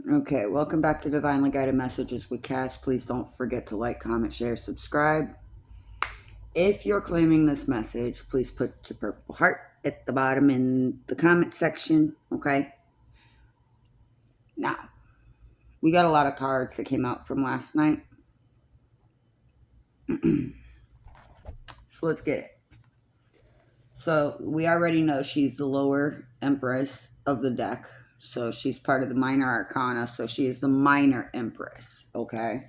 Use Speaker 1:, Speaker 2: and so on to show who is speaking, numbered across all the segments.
Speaker 1: Okay, welcome back to Divinely Guided Messages with Cass. Please don't forget to like, comment, share, subscribe. If you're claiming this message, please put your purple heart at the bottom in the comment section, okay? Now, we got a lot of cards that came out from last night. So let's get it. So we already know she's the lower empress of the deck. So she's part of the minor arcana. So she is the minor empress, okay?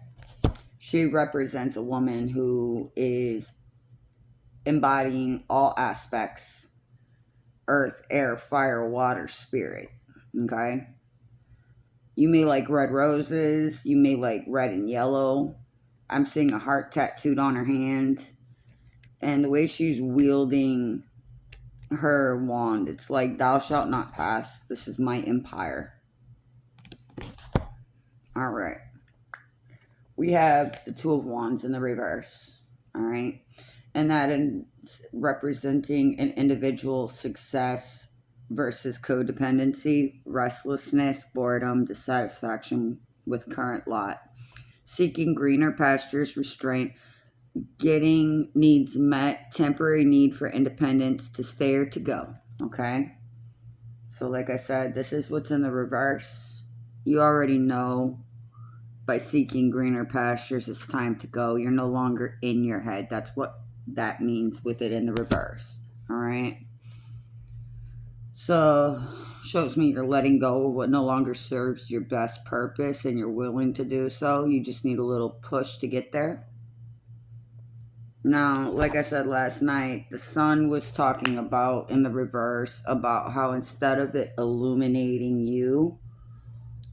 Speaker 1: She represents a woman who is embodying all aspects: earth, air, fire, water, spirit. Okay? You may like red roses. You may like red and yellow. I'm seeing a heart tattooed on her hand. And the way she's wielding her wand, it's like, thou shalt not pass. This is my empire. All right. We have the Two of Wands in the reverse. All right. And that is representing an individual success versus codependency, restlessness, boredom, dissatisfaction with current lot, seeking greener pastures, restraint, getting needs met, temporary need for independence, to stay or to go. Okay? So, like I said, this is what's in the reverse. You already know by seeking greener pastures, it's time to go. You're no longer in your head. That's what that means with it in the reverse. All right. So, shows me you're letting go of what no longer serves your best purpose and you're willing to do so. You just need a little push to get there. Now, like I said last night, the sun was talking about in the reverse about how instead of it illuminating you,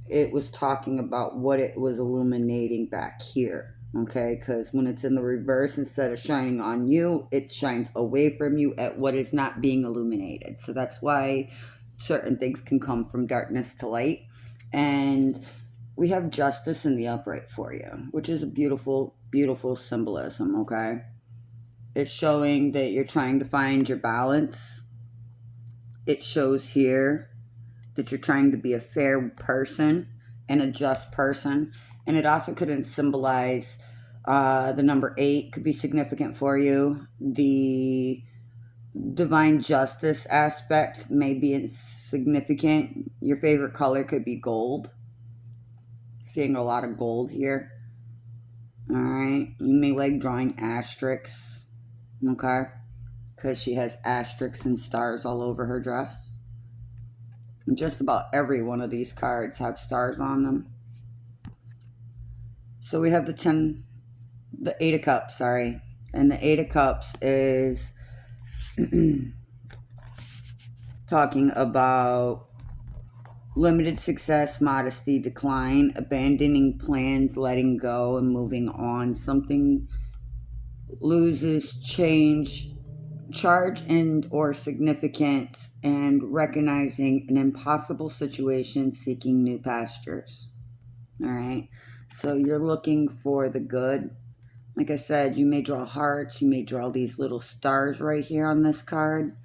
Speaker 1: it was talking about what it was illuminating back here. Okay, because when it's in the reverse, instead of shining on you, it shines away from you at what is not being illuminated. So that's why certain things can come from darkness to light. And we have justice in the upright for you, which is a beautiful, beautiful symbolism. Okay, it's showing that you're trying to find your balance. It shows here that you're trying to be a fair person and a just person. And it also could symbolize the number 8 could be significant for you. The divine justice aspect may be significant. Your favorite color could be gold. Seeing a lot of gold here. All right. You may like drawing asterisks. Okay. Because she has asterisks and stars all over her dress. Just about every one of these cards have stars on them. So we have the 8 of Cups, sorry. And the 8 of Cups is talking about limited success, modesty, decline, abandoning plans, letting go, and moving on. Something loses charge and or significance, and recognizing an impossible situation, seeking new pastures. All right. So you're looking for the good. Like I said, you may draw hearts. You may draw these little stars right here on this card.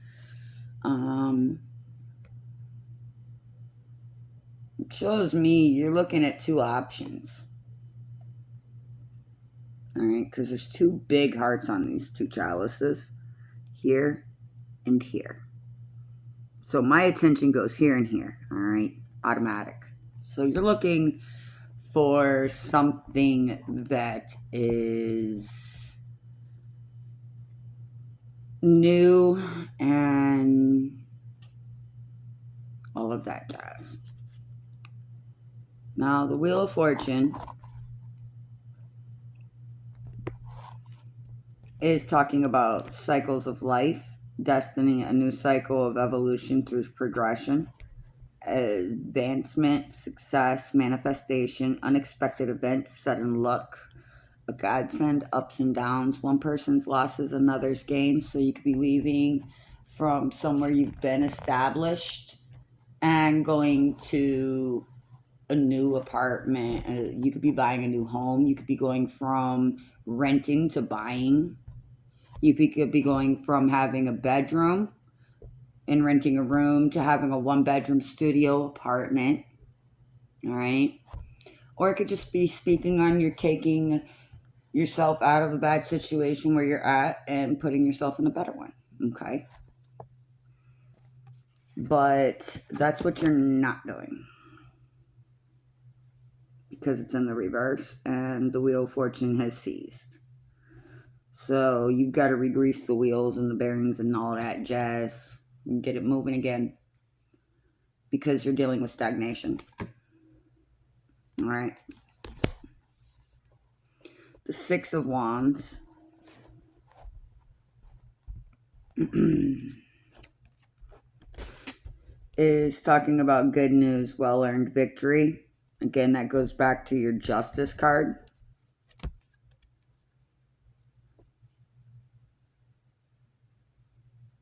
Speaker 1: It shows me you're looking at 2 options. All right. Because there's 2 big hearts on these 2 chalices. Here and here. So my attention goes here and here. All right. Automatic. So you're looking for something that is new and all of that jazz. Now, the Wheel of Fortune is talking about cycles of life, destiny, a new cycle of evolution through progression, advancement, success, manifestation, unexpected events, sudden luck, a godsend, ups and downs. One person's losses, another's gains. So you could be leaving from somewhere you've been established and going to a new apartment. You could be buying a new home. You could be going from renting to buying. You could be going from having a bedroom and renting a room to having a 1-bedroom studio apartment. All right. Or it could just be speaking on you're taking yourself out of a bad situation where you're at and putting yourself in a better one. Okay. But that's what you're not doing, because it's in the reverse and the wheel of fortune has seized. So you've got to re-grease the wheels and the bearings and all that jazz and get it moving again, because you're dealing with stagnation. All right. The Six of Wands is talking about good news, well-earned victory. Again, that goes back to your Justice card.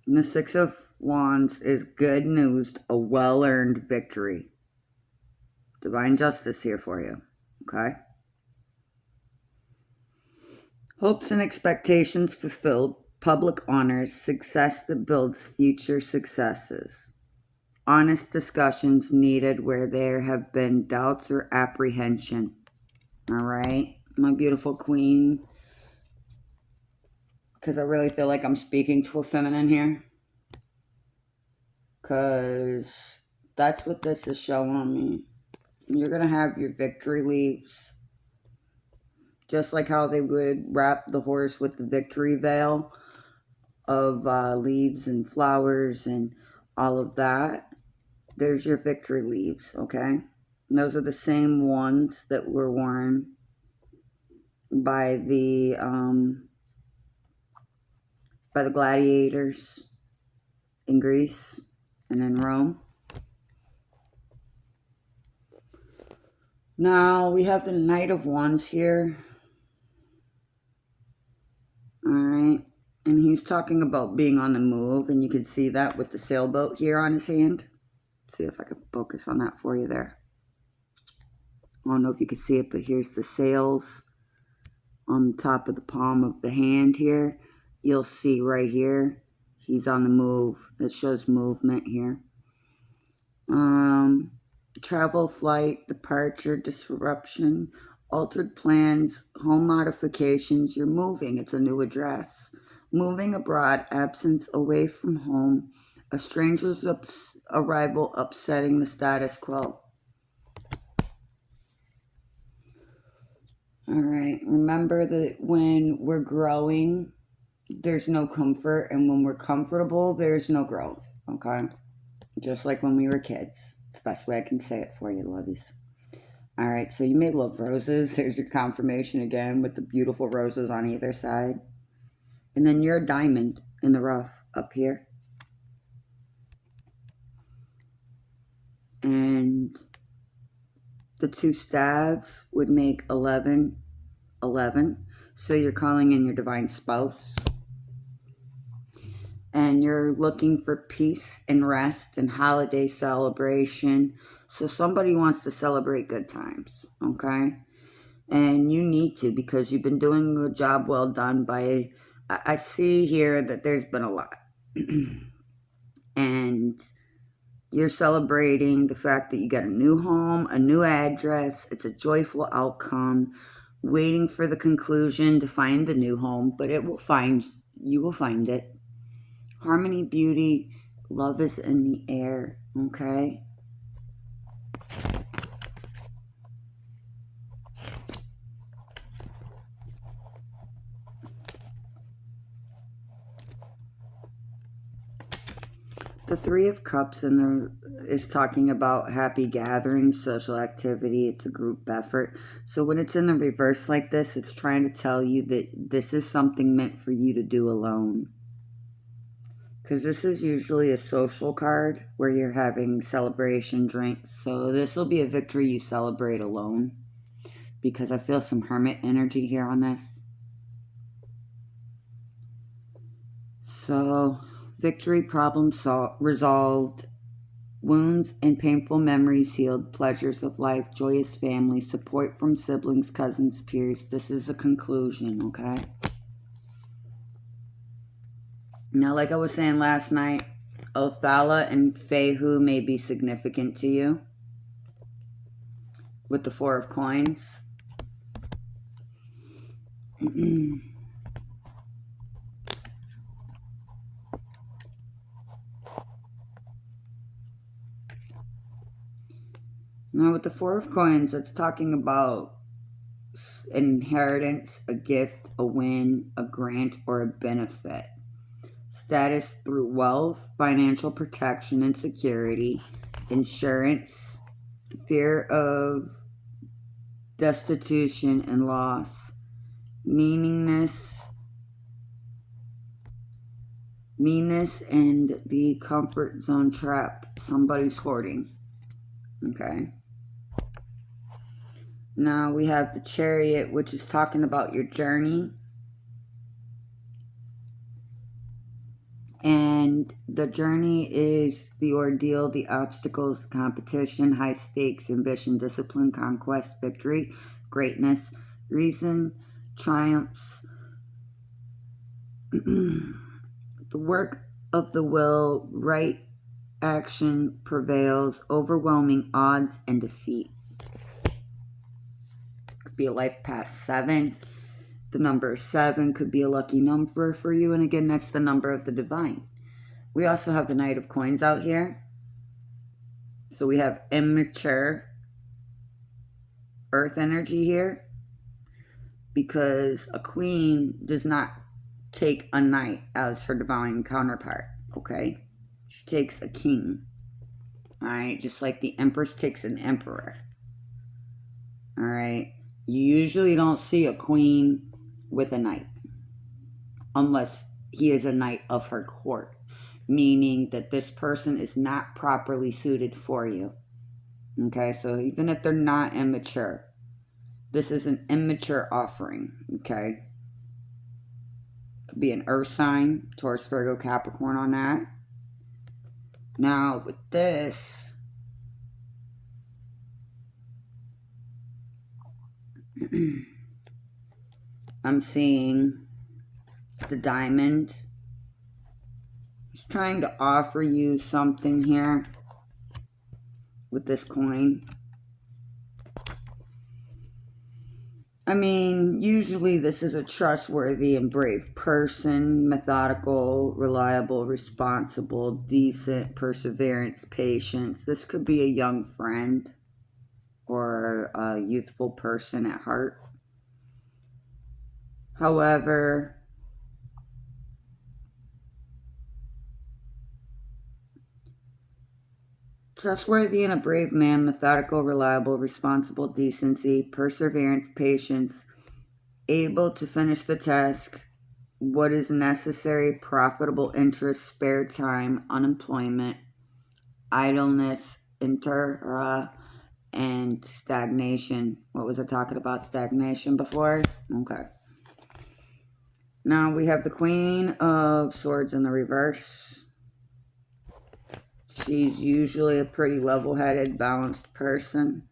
Speaker 1: And the Six of Wands is good news, a well-earned victory. Divine justice here for you, okay? Hopes and expectations fulfilled, public honors, success that builds future successes. Honest discussions needed where there have been doubts or apprehension. All right, my beautiful queen, because I really feel like I'm speaking to a feminine here, because that's what this is showing me. You're going to have your victory leaves, just like how they would wrap the horse with the victory veil of leaves and flowers and all of that. There's your victory leaves, okay? And those are the same ones that were worn by the gladiators in Greece and in Rome. Now we have the Knight of Wands here. All right. And he's talking about being on the move, and you can see that with the sailboat here on his hand. See if I can focus on that for you there. I don't know if you can see it, but here's the sails on the top of the palm of the hand here. You'll see right here, he's on the move. It shows movement here. Travel, flight, departure, disruption, altered plans, home modifications. You're moving. It's a new address. Moving abroad, absence away from home, a stranger's arrival upsetting the status quo. All right. Remember that when we're growing, there's no comfort, and when we're comfortable, there's no growth. Okay? Just like when we were kids. It's the best way I can say it for you, lovies. All right, so you may love roses. There's your confirmation again with the beautiful roses on either side. And then your diamond in the rough up here. And the two staves would make 11, 11. So you're calling in your divine spouse. And you're looking for peace and rest and holiday celebration. So somebody wants to celebrate good times, okay? And you need to, because you've been doing a job well done by, I see here that there's been a lot. And you're celebrating the fact that you got a new home, a new address. It's a joyful outcome, waiting for the conclusion to find the new home, but you will find it. Harmony, beauty, love is in the air, okay? The Three of Cups is talking about happy gatherings, social activity. It's a group effort. So when it's in the reverse like this, it's trying to tell you that this is something meant for you to do alone. Because this is usually a social card where you're having celebration drinks. So this will be a victory you celebrate alone. Because I feel some hermit energy here on this. So, victory, problem resolved, wounds and painful memories healed, pleasures of life, joyous family, support from siblings, cousins, peers. This is a conclusion, okay? Now, like I was saying last night, Othala and Fehu may be significant to you. with the Four of Coins. Now with the Four of Coins, it's talking about inheritance, a gift, a win, a grant, or a benefit. Status through wealth, financial protection and security, insurance, fear of destitution and loss, meanness and the comfort zone trap. Somebody's hoarding. Okay. Now we have the Chariot, which is talking about your journey. And the journey is the ordeal, the obstacles, the competition, high stakes, ambition, discipline, conquest, victory, greatness, reason, triumphs, the work of the will, right action prevails, overwhelming odds and defeat. Could be a life past 7. The number 7 could be a lucky number for you. And again, that's the number of the divine. We also have the Knight of Coins out here. So we have immature earth energy here. Because a queen does not take a knight as her divine counterpart. Okay? She takes a king. Alright? Just like the empress takes an emperor. Alright? You usually don't see a queen with a knight unless he is a knight of her court, meaning that this person is not properly suited for you. Okay, so even if they're not immature, this is an immature offering. Okay, could be an earth sign, Taurus, Virgo, Capricorn on that. Now with this, I'm seeing the Diamond. He's trying to offer you something here with this coin. I mean, usually this is a trustworthy and brave person, methodical, reliable, responsible, decent, perseverance, patience. This could be a young friend or a youthful person at heart. However, trustworthy and a brave man, methodical, reliable, responsible, decency, perseverance, patience, able to finish the task, what is necessary, profitable interest, spare time, unemployment, idleness, and stagnation. What was I talking about? Stagnation before? Okay. Now we have the Queen of Swords in the reverse. She's usually a pretty level-headed, balanced person.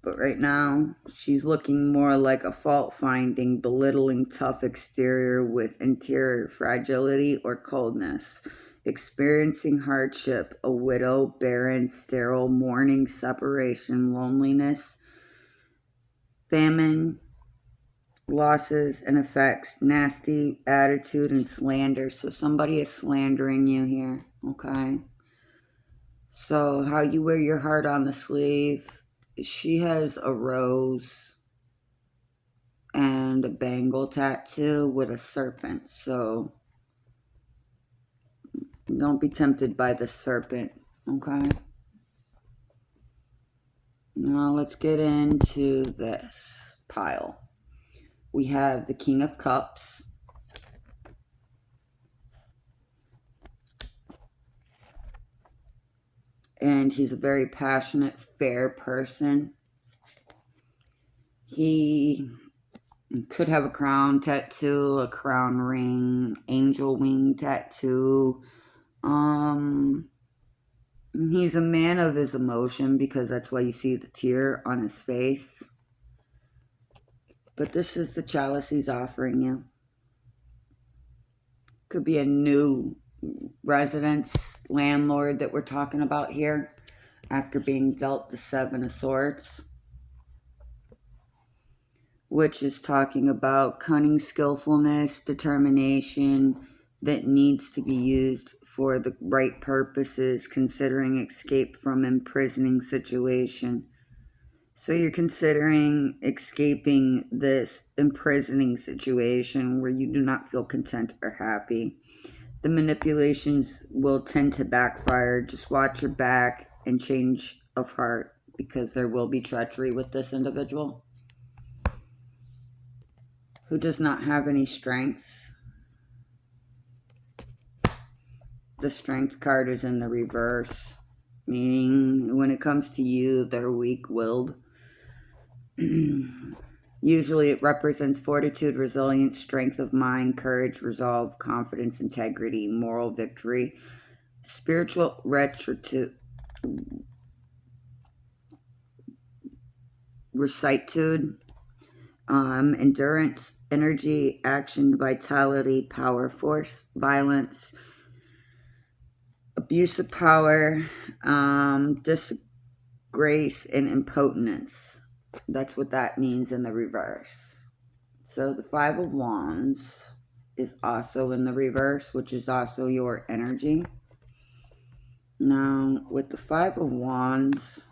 Speaker 1: But right now, she's looking more like a fault-finding, belittling, tough exterior with interior fragility or coldness. Experiencing hardship, a widow, barren, sterile, mourning, separation, loneliness, famine, losses and effects, nasty attitude and slander. So somebody is slandering you here, okay? So how you wear your heart on the sleeve. She has a rose and a bangle tattoo with a serpent. So don't be tempted by the serpent, okay? Now let's get into this pile. We have the King of Cups. And he's a very passionate, fair person. He could have a crown tattoo, a crown ring, angel wing tattoo. He's a man of his emotion because that's why you see the tear on his face. But this is the chalice he's offering you. Could be a new residence, landlord that we're talking about here. after being dealt the Seven of Swords, which is talking about cunning, skillfulness, determination that needs to be used for the right purposes, considering escape from imprisoning situation. So you're considering escaping this imprisoning situation where you do not feel content or happy. The manipulations will tend to backfire. Just watch your back and change of heart, because there will be treachery with this individual who does not have any strength. The strength card is in the reverse, meaning when it comes to you, they're weak-willed. Usually it represents fortitude, resilience, strength of mind, courage, resolve, confidence, integrity, moral victory, spiritual rectitude, endurance, energy, action, vitality, power, force, violence, abuse of power, disgrace, and impotence. That's what that means in the reverse. So the Five of Wands is also in the reverse, which is also your energy. Now, with the Five of Wands,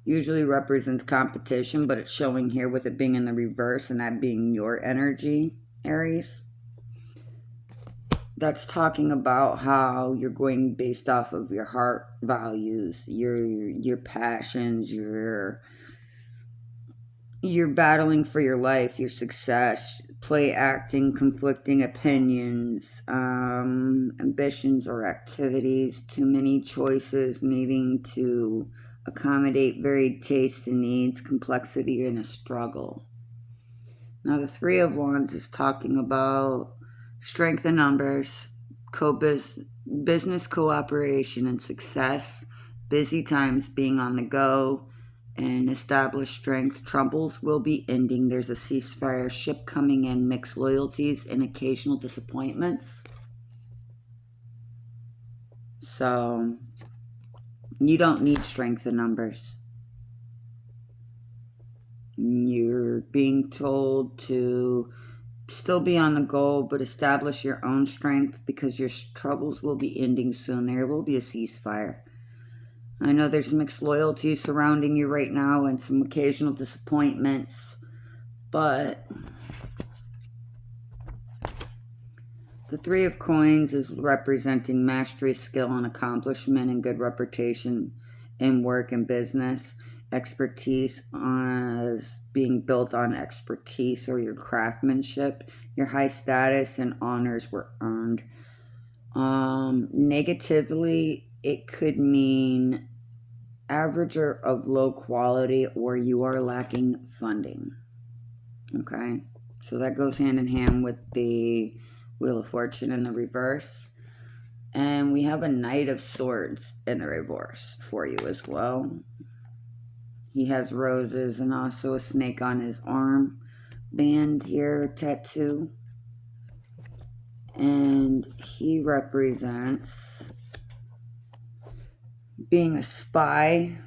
Speaker 1: usually represents competition, but it's showing here with it being in the reverse and that being your energy, Aries. That's talking about how you're going based off of your heart values, your passions, you're battling for your life, your success, play acting, conflicting opinions, ambitions or activities, too many choices, needing to accommodate varied tastes and needs, complexity, and a struggle. Now the Three of Wands is talking about strength in numbers, business cooperation and success, busy times being on the go, and established strength. Troubles will be ending. There's a ceasefire, ship coming in, mixed loyalties, and occasional disappointments. So you don't need strength in numbers. You're being told to still be on the goal, but establish your own strength, because your troubles will be ending soon. There will be a ceasefire. I know there's mixed loyalty surrounding you right now and some occasional disappointments, but the Three of Coins is representing mastery, skill, and accomplishment, and good reputation in work and business. Expertise is being built on expertise or your craftsmanship. Your high status and honors were earned. Negatively, it could mean averager of low quality, or you are lacking funding. Okay, so that goes hand in hand with the Wheel of Fortune in the reverse. And we have a Knight of Swords in the reverse for you as well. He has roses and also a snake on his arm band here, tattoo. And he represents being a spy,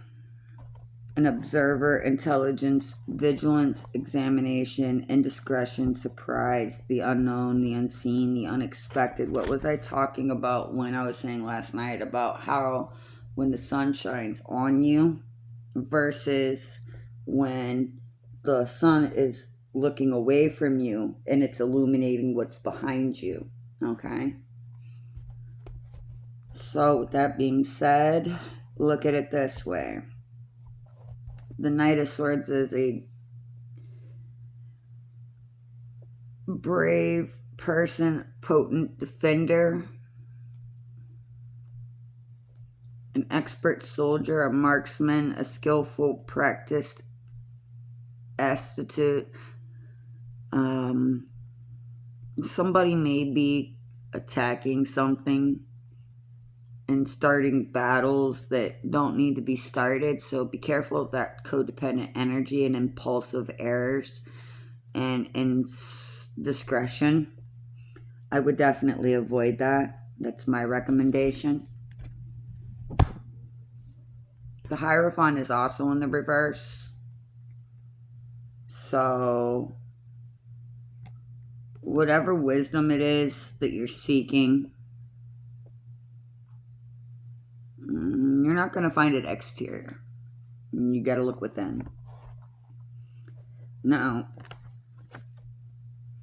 Speaker 1: an observer, intelligence, vigilance, examination, indiscretion, surprise, the unknown, the unseen, the unexpected. What was I talking about when I was saying last night about how when the sun shines on you versus when the sun is looking away from you and it's illuminating what's behind you? Okay. So with that being said, look at it this way. The Knight of Swords is a brave person, potent defender, an expert soldier, a marksman, a skillful, practiced astute. Somebody may be attacking something and starting battles that don't need to be started, so be careful of that codependent energy and impulsive errors and indiscretion. I would definitely avoid that. That's my recommendation. The Hierophant is also in the reverse. So, whatever wisdom it is that you're seeking, you're not going to find it exterior. You got to look within. Now,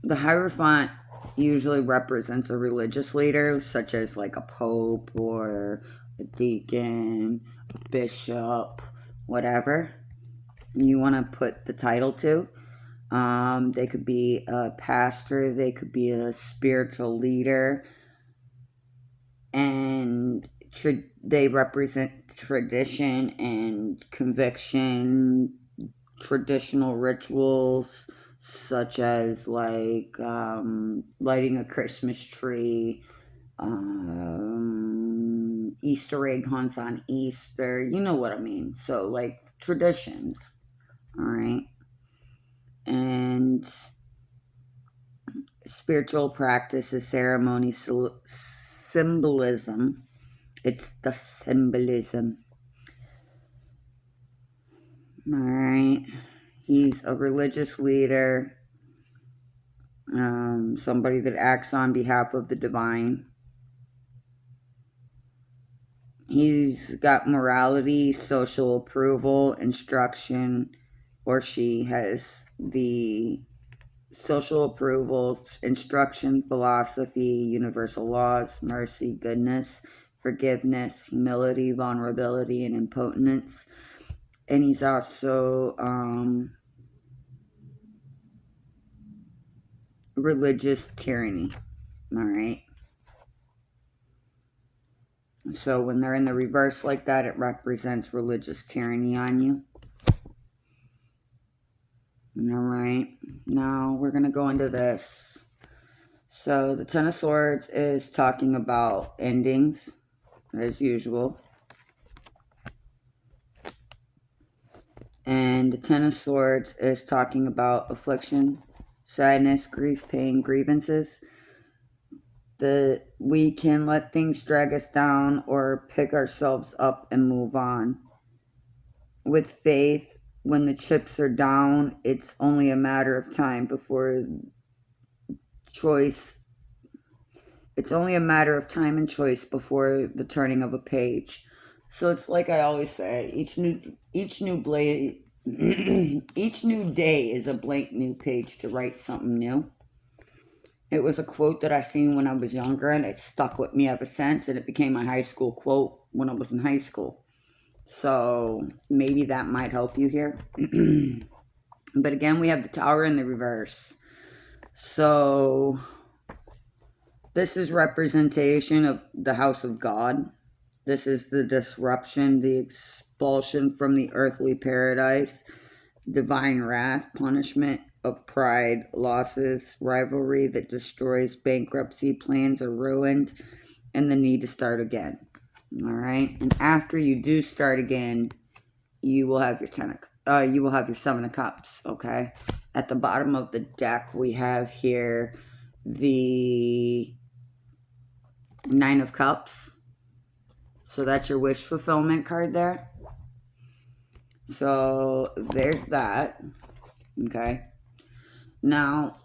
Speaker 1: the Hierophant usually represents a religious leader, such as like a pope or a deacon, a bishop, whatever you want to put the title to. They could be a pastor, they could be a spiritual leader, and they represent tradition and conviction, traditional rituals, such as like lighting a Christmas tree, Easter egg hunts on Easter, you know what I mean. So like traditions, all right? And spiritual practice is ceremony, symbolism. It's the symbolism. All right. He's a religious leader, somebody that acts on behalf of the divine. He's got morality, social approval, instruction, or she has the social approval, instruction, philosophy, universal laws, mercy, goodness, forgiveness, humility, vulnerability, and impotence. And he's also religious tyranny. All right. So when they're in the reverse like that, it represents religious tyranny on you. All right. Now we're going to go into this. So the Ten of Swords is talking about endings, as usual. And the Ten of Swords is talking about affliction, sadness, grief, pain, grievances. We can let things drag us down or pick ourselves up and move on. With faith, when the chips are down, it's only a matter of time before choice. It's only a matter of time and choice before the turning of a page. So it's like I always say, each new day is a blank new page to write something new. It was a quote that I seen when I was younger, and it stuck with me ever since, and it became my high school quote when I was in high school. So maybe that might help you here. But again, we have the Tower in the reverse. So this is representation of the house of God. This is the disruption, the expulsion from the earthly paradise, divine wrath, punishment of pride, losses, rivalry that destroys, bankruptcy, plans are ruined, and the need to start again. All right, and after you do start again, you will have your Seven of Cups. Okay, at the bottom of the deck, we have here the Nine of Cups. So that's your wish fulfillment card there. So there's that. Okay. Now,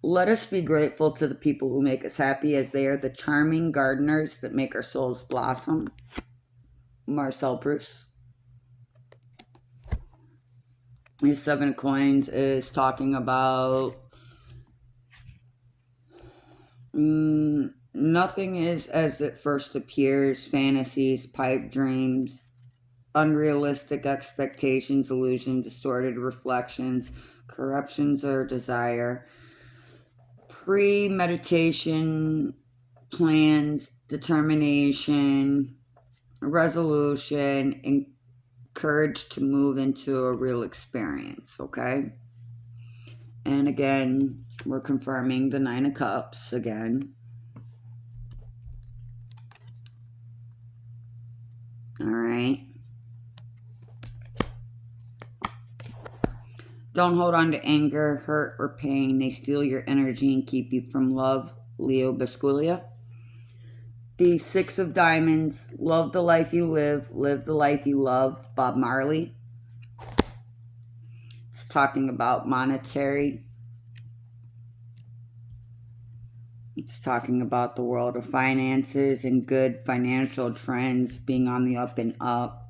Speaker 1: let us be grateful to the people who make us happy, as they are the charming gardeners that make our souls blossom. Marcel Proust. The Seven of Coins is talking about nothing is as it first appears, fantasies, pipe dreams, unrealistic expectations, illusion, distorted reflections, corruptions or desire, premeditation, plans, determination, resolution, and courage to move into a real experience, okay? And again, we're confirming the Nine of Cups again. All right. Don't hold on to anger, hurt, or pain. They steal your energy and keep you from love. Leo Basculia. The Six of Diamonds, love the life you live the life you love, Bob Marley. It's talking about monetary. It's talking about the world of finances and good financial trends being on the up and up.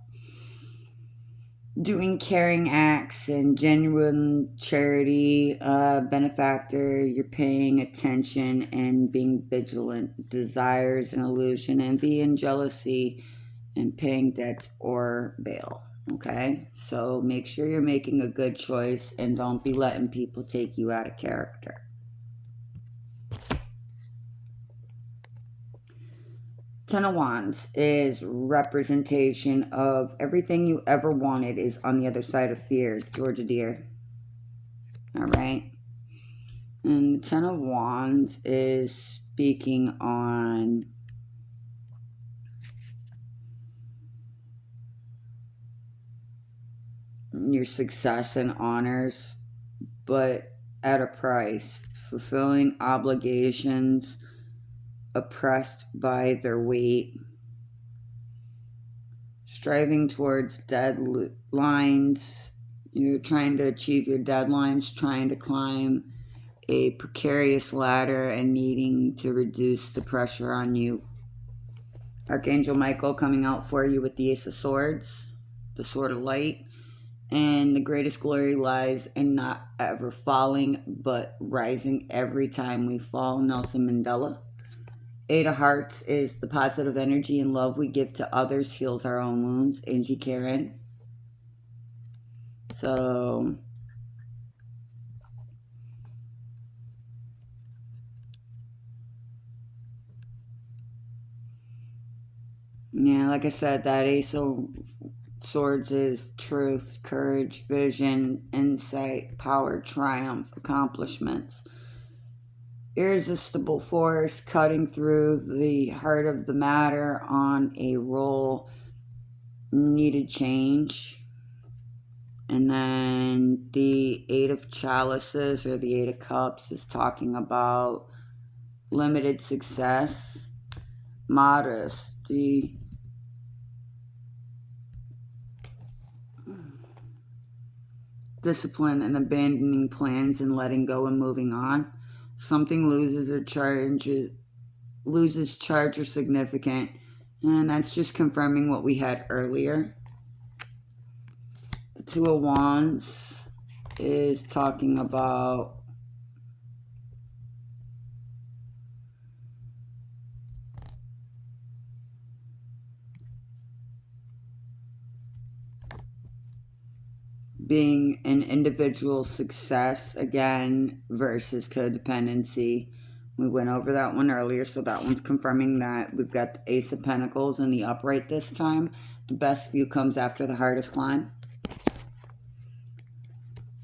Speaker 1: Doing caring acts and genuine charity, benefactor, you're paying attention and being vigilant, desires and illusion, envy and jealousy, and paying debts or bail. Okay, so make sure you're making a good choice and don't be letting people take you out of character. Ten of Wands is representation of everything you ever wanted is on the other side of fear, Georgia dear. All right. And the Ten of Wands is speaking on your success and honors, but at a price. Fulfilling obligations, oppressed by their weight, striving towards deadlines. You're trying to achieve your deadlines, trying to climb a precarious ladder and needing to reduce the pressure on you. Archangel Michael coming out for you with the Ace of Swords, the Sword of Light. And the greatest glory lies in not ever falling, but rising every time we fall, Nelson Mandela. Eight of Hearts is the positive energy and love we give to others heals our own wounds, Angie Karen. So, yeah, like I said, that Ace of Swords is truth, courage, vision, insight, power, triumph, accomplishments. Irresistible force cutting through the heart of the matter on a roll, needed change. And then the Eight of Chalices or the Eight of Cups is talking about limited success, modesty, discipline, and abandoning plans and letting go and moving on. Something loses charge or significant, and that's just confirming what we had earlier. The Two of Wands is talking about being an individual success again versus codependency. We went over that one earlier, so that one's confirming that. We've got the Ace of Pentacles in the upright this time. The best view comes after the hardest climb.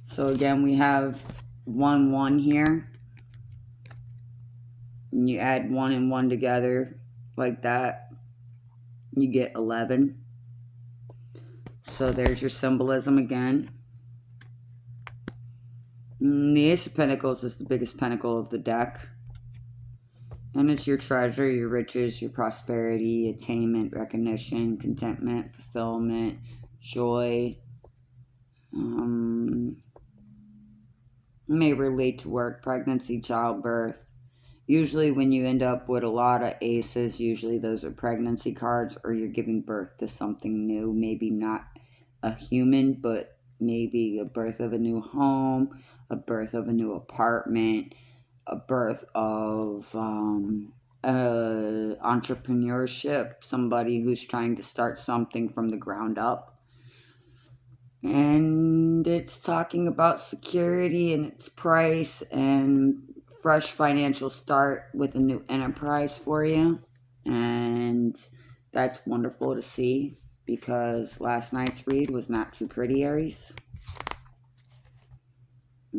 Speaker 1: So again, we have 1, 1 here. And you add 1 and 1 together like that, you get 11. So there's your symbolism again. And the Ace of Pentacles is the biggest pentacle of the deck. And it's your treasure, your riches, your prosperity, attainment, recognition, contentment, fulfillment, joy. May relate to work, pregnancy, childbirth. Usually when you end up with a lot of aces, usually those are pregnancy cards or you're giving birth to something new. Maybe not a human, but maybe a birth of a new home, a birth of a new apartment, a birth of entrepreneurship, somebody who's trying to start something from the ground up. And it's talking about security and its price and fresh financial start with a new enterprise for you. And that's wonderful to see because last night's read was not too pretty, Aries.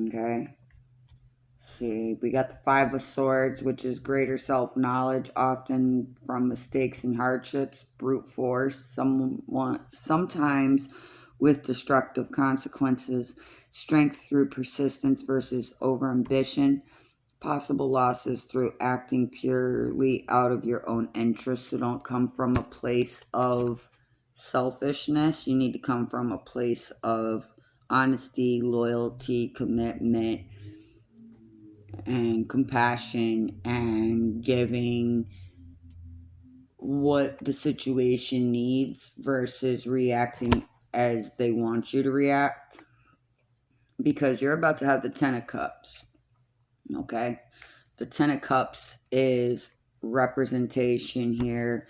Speaker 1: Okay. See, we got the Five of Swords, which is greater self-knowledge, often from mistakes and hardships, brute force, sometimes with destructive consequences, strength through persistence versus overambition, possible losses through acting purely out of your own interests. So don't come from a place of selfishness. You need to come from a place of honesty, loyalty, commitment, and compassion, and giving what the situation needs versus reacting as they want you to react, because you're about to have the 10 of Cups. Okay, the 10 of Cups is representation here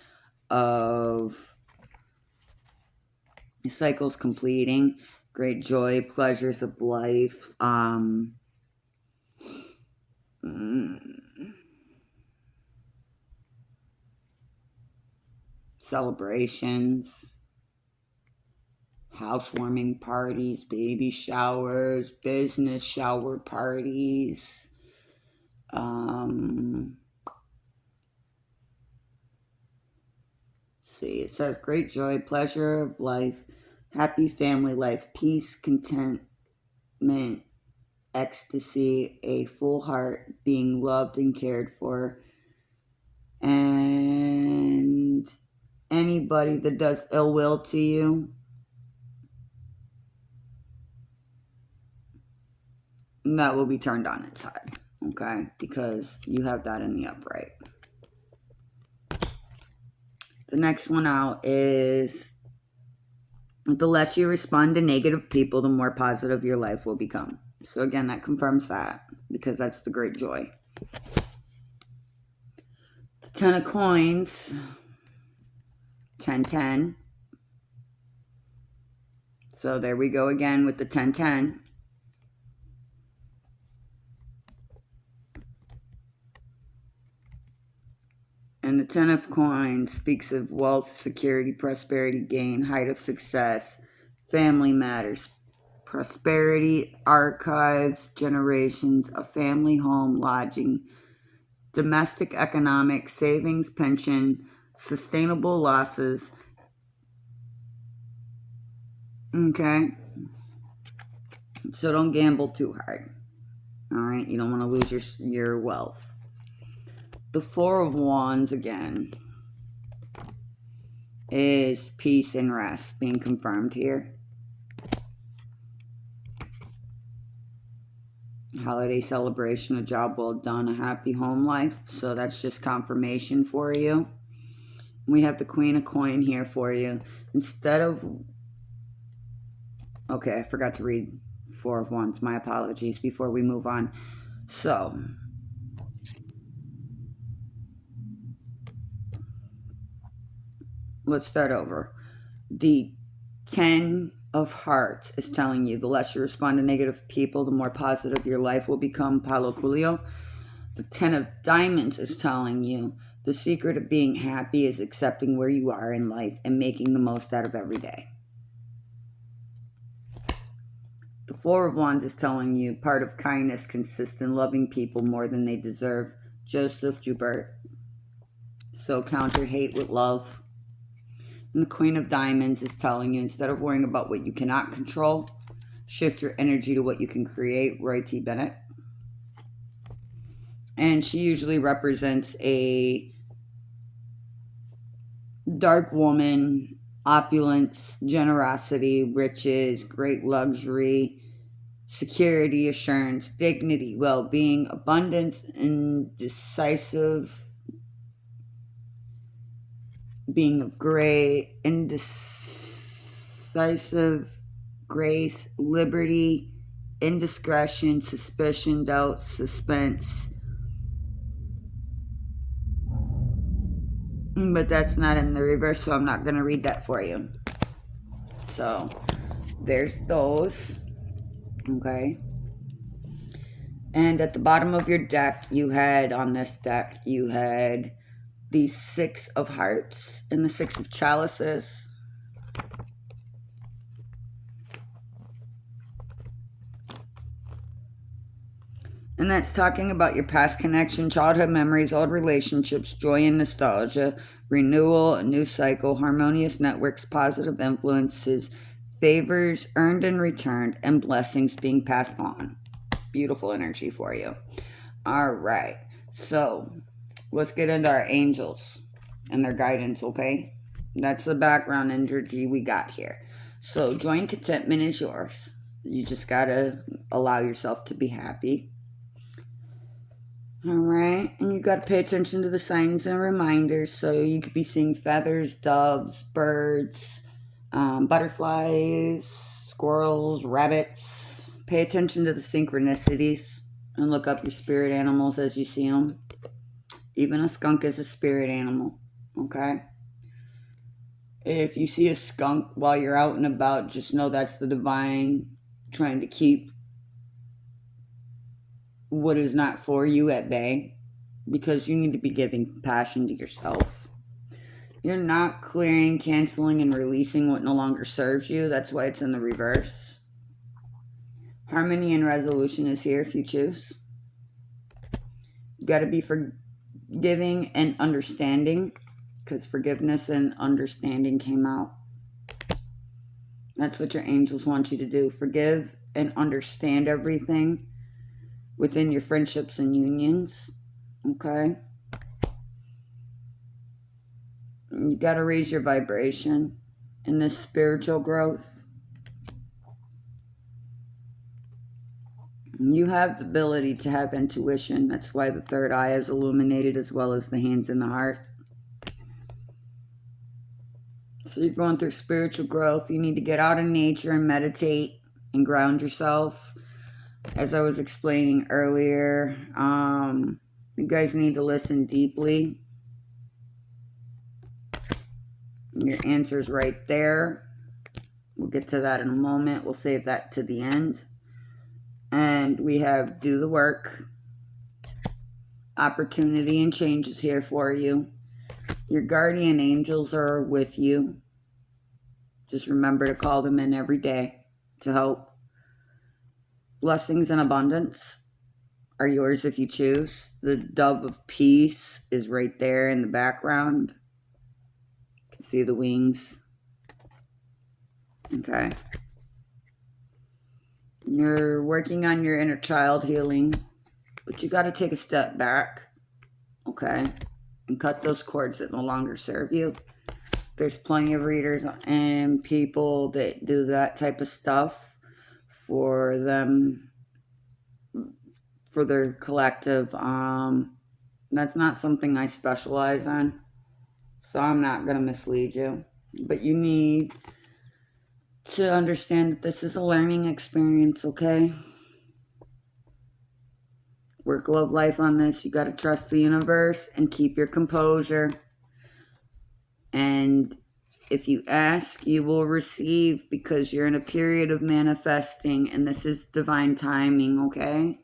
Speaker 1: of cycles completing, great joy, pleasures of life, celebrations, housewarming parties, baby showers, business shower parties, see, it says great joy, pleasure of life, happy family life, peace, contentment, ecstasy, a full heart, being loved and cared for, and anybody that does ill will to you, that will be turned on its head, okay? Because you have that in the upright. The next one out is the less you respond to negative people, the more positive your life will become. So again, that confirms that, because that's the great joy. The 10 of Coins, 10-10. So there we go again with the 10-10. And the 10 of Coins speaks of wealth, security, prosperity, gain, height of success, family matters, prosperity, archives, generations, a family home, lodging, domestic economic, savings, pension, sustainable losses. Okay? So don't gamble too hard. Alright? You don't want to lose your wealth. The 4 of Wands again is peace and rest being confirmed here. Holiday celebration, a job well done, a happy home life. So that's just confirmation for you. We have the Queen of Coin here for you. Instead of... Okay, I forgot to read 4 of Wands. My apologies before we move on. So... let's start over. The 10 of Hearts is telling you the less you respond to negative people, the more positive your life will become. Paulo Coelho. The 10 of Diamonds is telling you the secret of being happy is accepting where you are in life and making the most out of every day. The 4 of Wands is telling you part of kindness consists in loving people more than they deserve. Joseph Joubert. So counter hate with love. And the Queen of Diamonds is telling you, instead of worrying about what you cannot control, shift your energy to what you can create. Roy T. Bennett. And she usually represents a dark woman, opulence, generosity, riches, great luxury, security, assurance, dignity, well-being, abundance, indecisive, being of great, indecisive, grace, liberty, indiscretion, suspicion, doubt, suspense. But that's not in the reverse, so I'm not going to read that for you. So, there's those. Okay. And at the bottom of your deck, on this deck, you had the 6 of Hearts and the 6 of Chalices. And that's talking about your past connection, childhood memories, old relationships, joy and nostalgia, renewal, a new cycle, harmonious networks, positive influences, favors earned and returned, and blessings being passed on. Beautiful energy for you. All right. So let's get into our angels and their guidance, okay? That's the background energy we got here. So joy and contentment is yours. You just gotta allow yourself to be happy. All right, and you got to pay attention to the signs and reminders. So you could be seeing feathers, doves, birds, butterflies, squirrels, rabbits. Pay attention to the synchronicities and look up your spirit animals as you see them. Even a skunk is a spirit animal, okay? If you see a skunk while you're out and about, just know that's the divine trying to keep what is not for you at bay, because you need to be giving compassion to yourself. You're not clearing, canceling, and releasing what no longer serves you. That's why it's in the reverse. Harmony and resolution is here if you choose. You got to be forgiving and understanding, because forgiveness and understanding came out. That's what your angels want you to do. Forgive and understand everything within your friendships and unions. Okay? You got to raise your vibration in this spiritual growth. You have the ability to have intuition. That's why the third eye is illuminated, as well as the hands and the heart. So you're going through spiritual growth. You need to get out in nature and meditate and ground yourself. As I was explaining earlier, you guys need to listen deeply. Your answer's right there. We'll get to that in a moment. We'll save that to the end. And we have do the work. Opportunity and change is here for you. Your guardian angels are with you. Just remember to call them in every day to help. Blessings and abundance are yours if you choose. The dove of peace is right there in the background. You can see the wings. Okay. You're working on your inner child healing, but you got to take a step back, okay, and cut those cords that no longer serve you. There's plenty of readers and people that do that type of stuff for them, for their collective. That's not something I specialize on, so I'm not going to mislead you. But you need to understand that this is a learning experience, okay? Work, love, life on this. You got to trust the universe and keep your composure. And if you ask, you will receive, because you're in a period of manifesting, and this is divine timing, okay?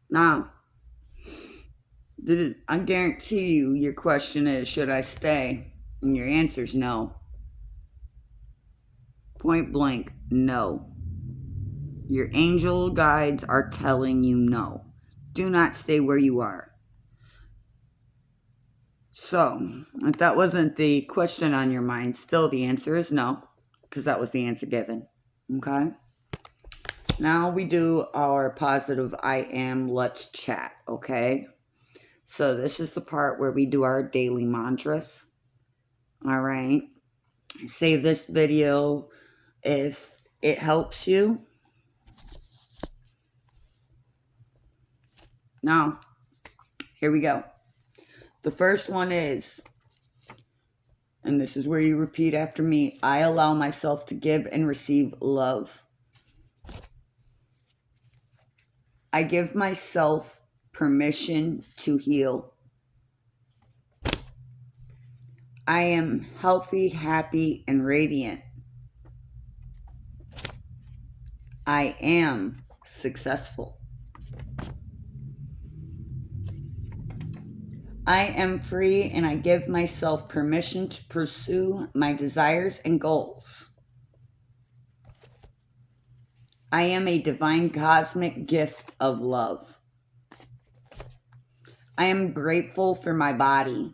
Speaker 1: Now, I guarantee you your question is, should I stay? And your answer is no. Point blank, no. Your angel guides are telling you no. Do not stay where you are. So, if that wasn't the question on your mind, still the answer is no, because that was the answer given. Okay? Now we do our positive I am, let's chat, okay? So this is the part where we do our daily mantras. All right? Save this video if it helps you. Now, here we go. The first one is, and this is where you repeat after me, I allow myself to give and receive love. I give myself permission to heal. I am healthy, happy, and radiant. I am successful. I am free, and I give myself permission to pursue my desires and goals. I am a divine cosmic gift of love. I am grateful for my body.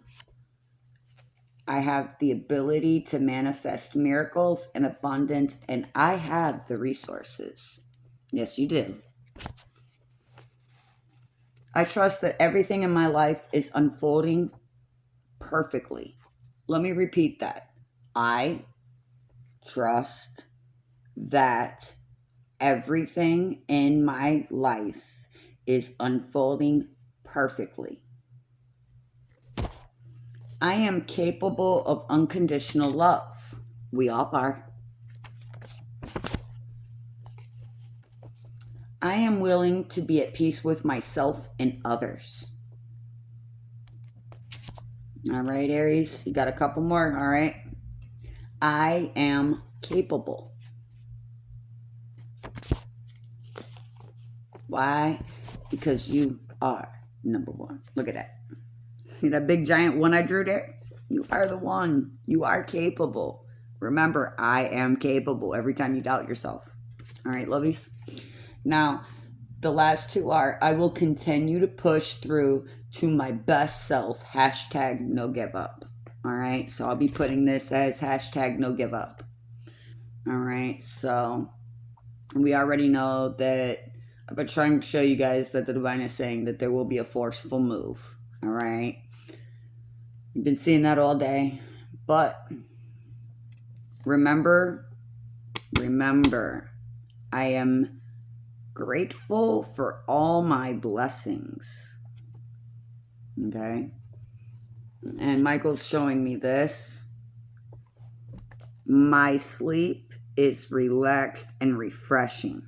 Speaker 1: I have the ability to manifest miracles and abundance, and I have the resources. Yes, you do. I trust that everything in my life is unfolding perfectly. Let me repeat that. I trust that everything in my life is unfolding perfectly. I am capable of unconditional love. We all are. I am willing to be at peace with myself and others. All right, Aries, you got a couple more. All right. I am capable. Why? Because you are number one. Look at that. See that big giant one I drew there? You are the one. You are capable. Remember, I am capable every time you doubt yourself. All right, lovies? Now, the last two are, I will continue to push through to my best self. Hashtag no give up. All right, so I'll be putting this as hashtag no give up. All right, so we already know that I've been trying to show you guys that the divine is saying that there will be a forceful move. All right, you've been seeing that all day, but remember, I am grateful for all my blessings. Okay, and Michael's showing me this. My sleep is relaxed and refreshing.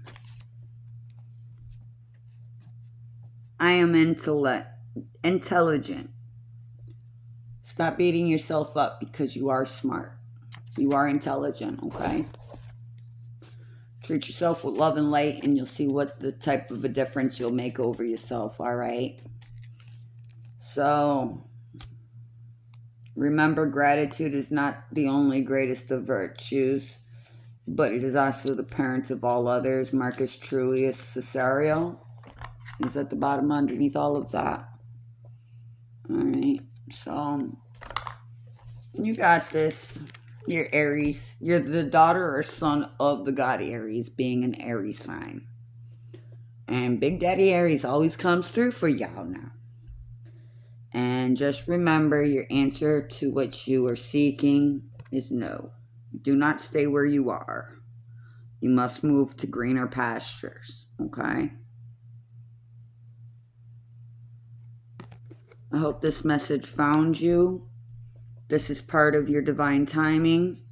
Speaker 1: I am intelligent. Stop beating yourself up because you are smart. You are intelligent, okay? Treat yourself with love and light, and you'll see what the type of a difference you'll make over yourself, all right? So, remember, gratitude is not the only greatest of virtues, but it is also the parent of all others. Marcus Trulius Cesario is at the bottom underneath all of that. All right, so you got this. You're Aries. You're the daughter or son of the god Aries, being an Aries sign. And Big Daddy Aries always comes through for y'all now. And just remember, your answer to what you are seeking is no. Do not stay where you are. You must move to greener pastures, okay? I hope this message found you. This is part of your divine timing.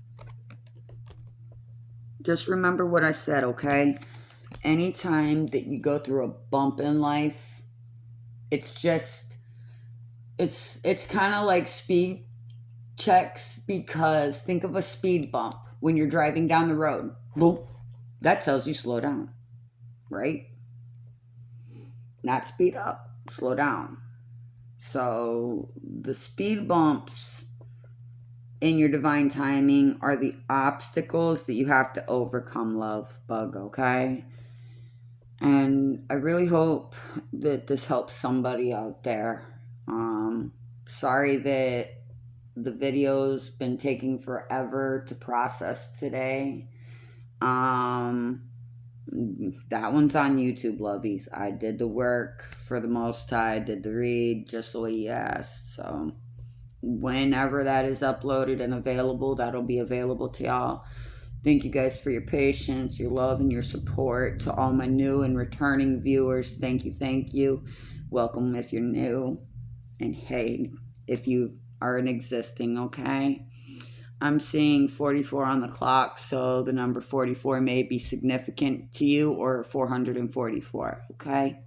Speaker 1: Just remember what I said, okay? Anytime that you go through a bump in life, it's kind of like speed checks, because think of a speed bump when you're driving down the road. Boom. That tells you slow down, right? Not speed up, slow down. So the speed bumps in your divine timing are the obstacles that you have to overcome, love bug, okay? And I really hope that this helps somebody out there. Sorry that the video's been taking forever to process today. That one's on YouTube, lovies. I did the work for the most high. I did the read just the way you asked. So whenever that is uploaded and available, that'll be available to y'all. Thank you guys for your patience, your love, and your support. To all my new and returning viewers, thank you. Welcome if you're new, and hey, if you are an existing, okay? I'm seeing 44 on the clock, so the number 44 may be significant to you, or 444, okay?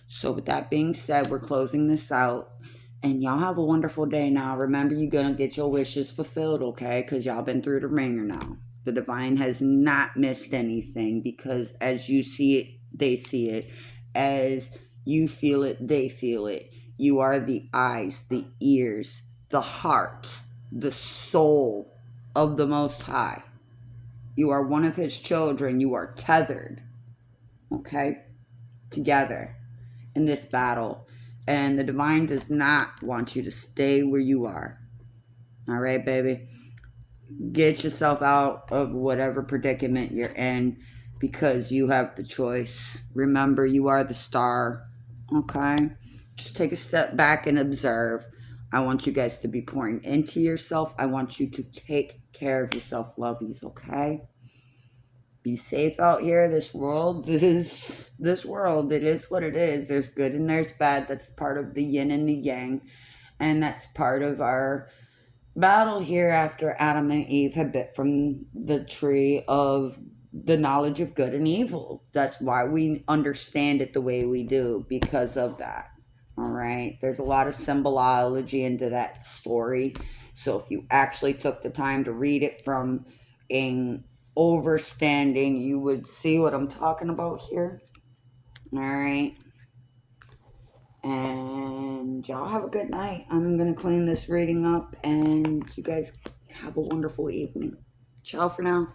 Speaker 1: So with that being said, we're closing this out, and y'all have a wonderful day now. Remember, you're going to get your wishes fulfilled, okay? Because y'all been through the ringer now. The divine has not missed anything, because as you see it, they see it. As you feel it, they feel it. You are the eyes, the ears, the heart, the soul of the Most High. You are one of his children. You are tethered, okay, together in this battle. And the divine does not want you to stay where you are. All right, baby? Get yourself out of whatever predicament you're in because you have the choice. Remember, you are the star. Okay? Just take a step back and observe. I want you guys to be pouring into yourself. I want you to take care of yourself, lovies, okay? Be safe out here. This world. It is what it is. There's good and there's bad. That's part of the yin and the yang. And that's part of our battle here after Adam and Eve had bit from the tree of the knowledge of good and evil. That's why we understand it the way we do, because of that. All right. There's a lot of symbology into that story. So if you actually took the time to read it from an overstanding, you would see what I'm talking about here. All right. And y'all have a good night. I'm going to clean this reading up, and you guys have a wonderful evening. Ciao for now.